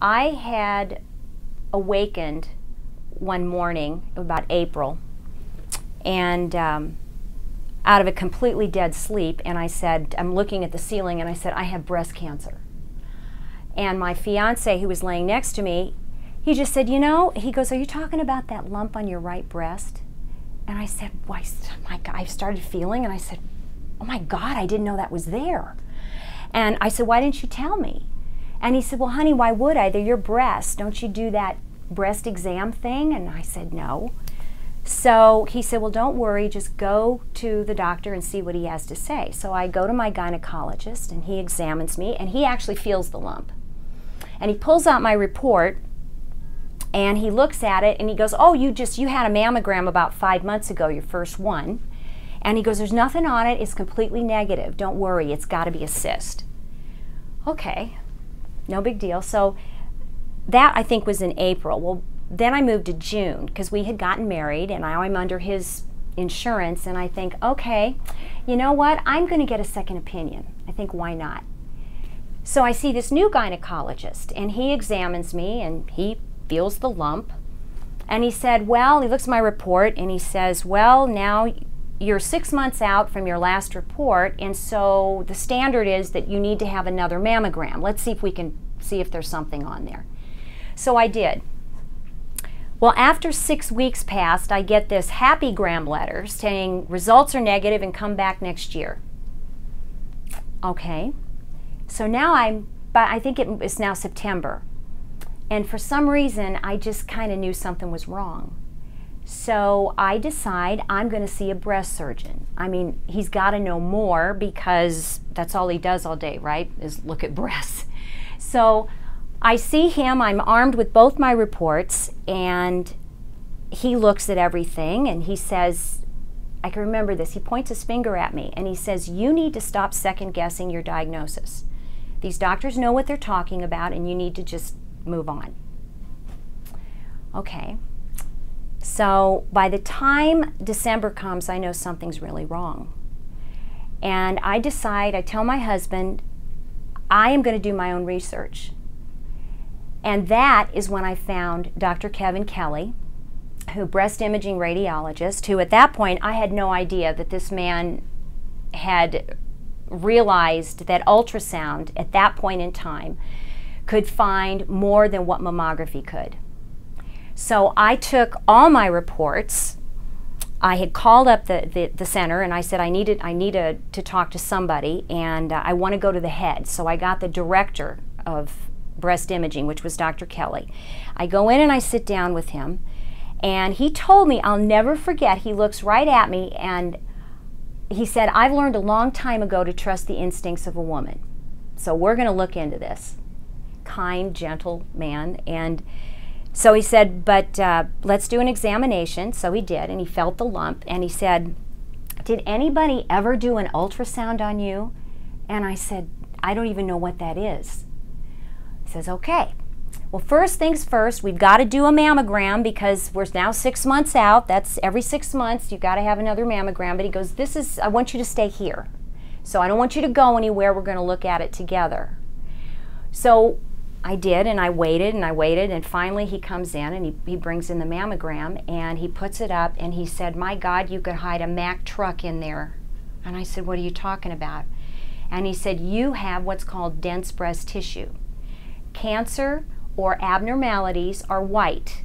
I had awakened one morning, about April, and out of a completely dead sleep, and I said, I'm looking at the ceiling, and I said, I have breast cancer. And my fiance, who was laying next to me, he just said, you know, he goes, are you talking about that lump on your right breast? And I said, why, my God, I started feeling, and I said, oh my God, I didn't know that was there. And I said, why didn't you tell me? And he said, well, honey, why would I? They're your breasts. Don't you do that breast exam thing? And I said, no. So he said, well, don't worry, just go to the doctor and see what he has to say. So I go to my gynecologist, and he examines me, and he actually feels the lump. And he pulls out my report, and he looks at it, and he goes, oh, you had a mammogram about 5 months ago, your first one. And he goes, there's nothing on it, it's completely negative. Don't worry, it's got to be a cyst. Okay, no big deal. So that, I think, was in April. Well, then I moved to June because we had gotten married, and now I'm under his insurance, and I think, okay, you know what? I'm going to get a second opinion. I think, why not? So I see this new gynecologist, and he examines me, and he feels the lump, and he said, well, he looks at my report, and he says, well, now you're 6 months out from your last report, and so the standard is that you need to have another mammogram. Let's see if we can see if there's something on there. So I did. Well, after 6 weeks passed, I get this happy-gram letter saying results are negative and come back next year. Okay. So now I think it's now September. And for some reason, I just kind of knew something was wrong. So I decide I'm going to see a breast surgeon. I mean, he's got to know more because that's all he does all day, right, is look at breasts. So I see him, I'm armed with both my reports, and he looks at everything, and he says, I can remember this, he points his finger at me, and he says, you need to stop second-guessing your diagnosis. These doctors know what they're talking about, and you need to just move on. Okay. So by the time December comes, I know something's really wrong. And I decide, I tell my husband, I am going to do my own research. And that is when I found Dr. Kevin Kelly, who breast imaging radiologist, who at that point I had no idea that this man had realized that ultrasound at that point in time could find more than what mammography could. So I took all my reports. I had called up the center, and I said I needed to talk to somebody, and I want to go to the head. So I got the director of breast imaging, which was Dr. Kelly. I go in and I sit down with him, and he told me, I'll never forget, he looks right at me and he said, I've learned a long time ago to trust the instincts of a woman. So we're going to look into this. Kind, gentle man. And so he said, but let's do an examination. So he did, and he felt the lump, and he said, did anybody ever do an ultrasound on you? And I said, I don't even know what that is. He says, okay. Well, first things first, we've got to do a mammogram because we're now 6 months out. That's every 6 months, you've got to have another mammogram. But he goes, I want you to stay here. So I don't want you to go anywhere. We're going to look at it together. So I did, and I waited, and finally he comes in, and he brings in the mammogram, and he puts it up, and he said, my God, you could hide a Mack truck in there. And I said, what are you talking about? And he said, you have what's called dense breast tissue. Cancer or abnormalities are white.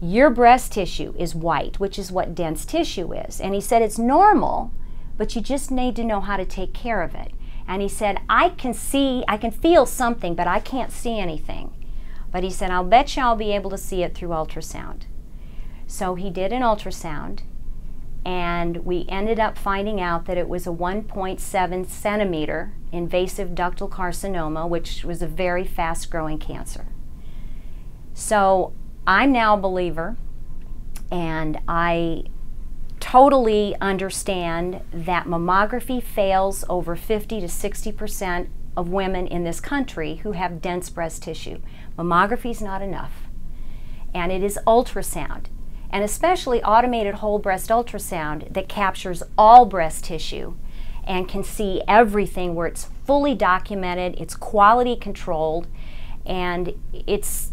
Your breast tissue is white, which is what dense tissue is. And he said, it's normal, but you just need to know how to take care of it. And he said, I can feel something, but I can't see anything. But he said, I'll bet you I'll be able to see it through ultrasound. So he did an ultrasound, and we ended up finding out that it was a 1.7 centimeter invasive ductal carcinoma, which was a very fast-growing cancer. So I'm now a believer, and I totally understand that mammography fails over 50 to 60% of women in this country who have dense breast tissue. Mammography is not enough, and it is ultrasound, and especially automated whole breast ultrasound that captures all breast tissue and can see everything, where it's fully documented, it's quality controlled, And it's,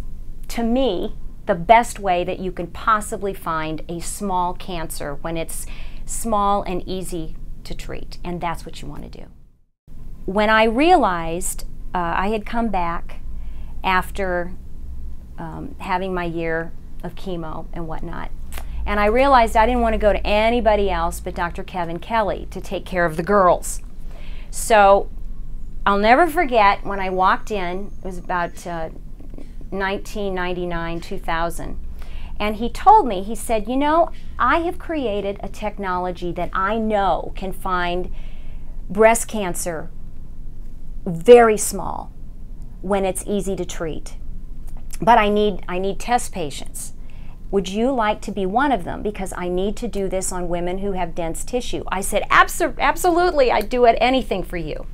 to me, the best way that you can possibly find a small cancer when it's small and easy to treat, and that's what you want to do. When I realized I had come back after having my year of chemo and whatnot, and I realized I didn't want to go to anybody else but Dr. Kevin Kelly to take care of the girls. So I'll never forget when I walked in, it was about 1999, 2000, and he told me, he said, you know, I have created a technology that I know can find breast cancer very small when it's easy to treat. But I need test patients. Would you like to be one of them? Because I need to do this on women who have dense tissue. I said, absolutely, I'd do anything for you.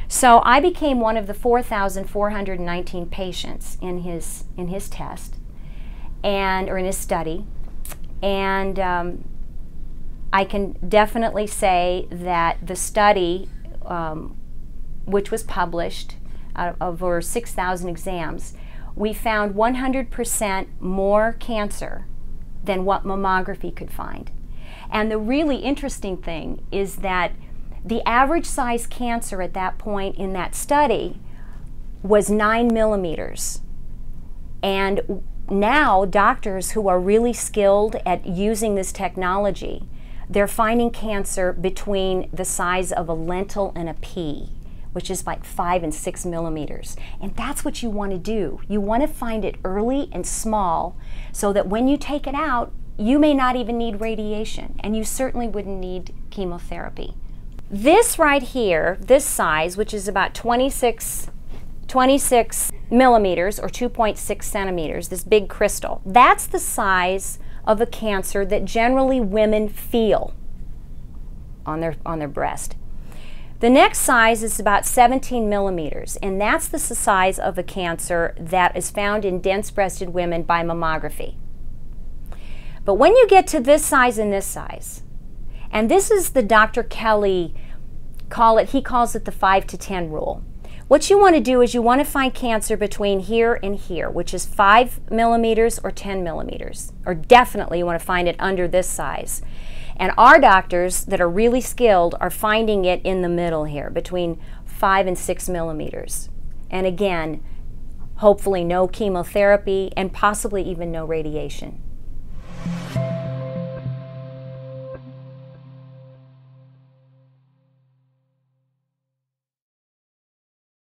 So I became one of the 4,419 patients in his test, or in his study. And I can definitely say that the study, which was published out of over 6,000 exams, we found 100% more cancer than what mammography could find. And the really interesting thing is that the average size cancer at that point in that study was 9 millimeters. And now doctors who are really skilled at using this technology, they're finding cancer between the size of a lentil and a pea, which is like 5 and 6 millimeters. And that's what you want to do. You want to find it early and small so that when you take it out, you may not even need radiation, and you certainly wouldn't need chemotherapy. This right here, this size, which is about 26 millimeters or 2.6 centimeters, this big crystal, that's the size of a cancer that generally women feel on their breast. The next size is about 17 millimeters, and that's the size of a cancer that is found in dense-breasted women by mammography. But when you get to this size and this size, and this is the Dr. Kelly, he calls it the 5 to 10 rule. What you want to do is you want to find cancer between here and here, which is 5 millimeters or 10 millimeters, or definitely you want to find it under this size. And our doctors that are really skilled are finding it in the middle here, between 5 and 6 millimeters. And again, hopefully no chemotherapy and possibly even no radiation.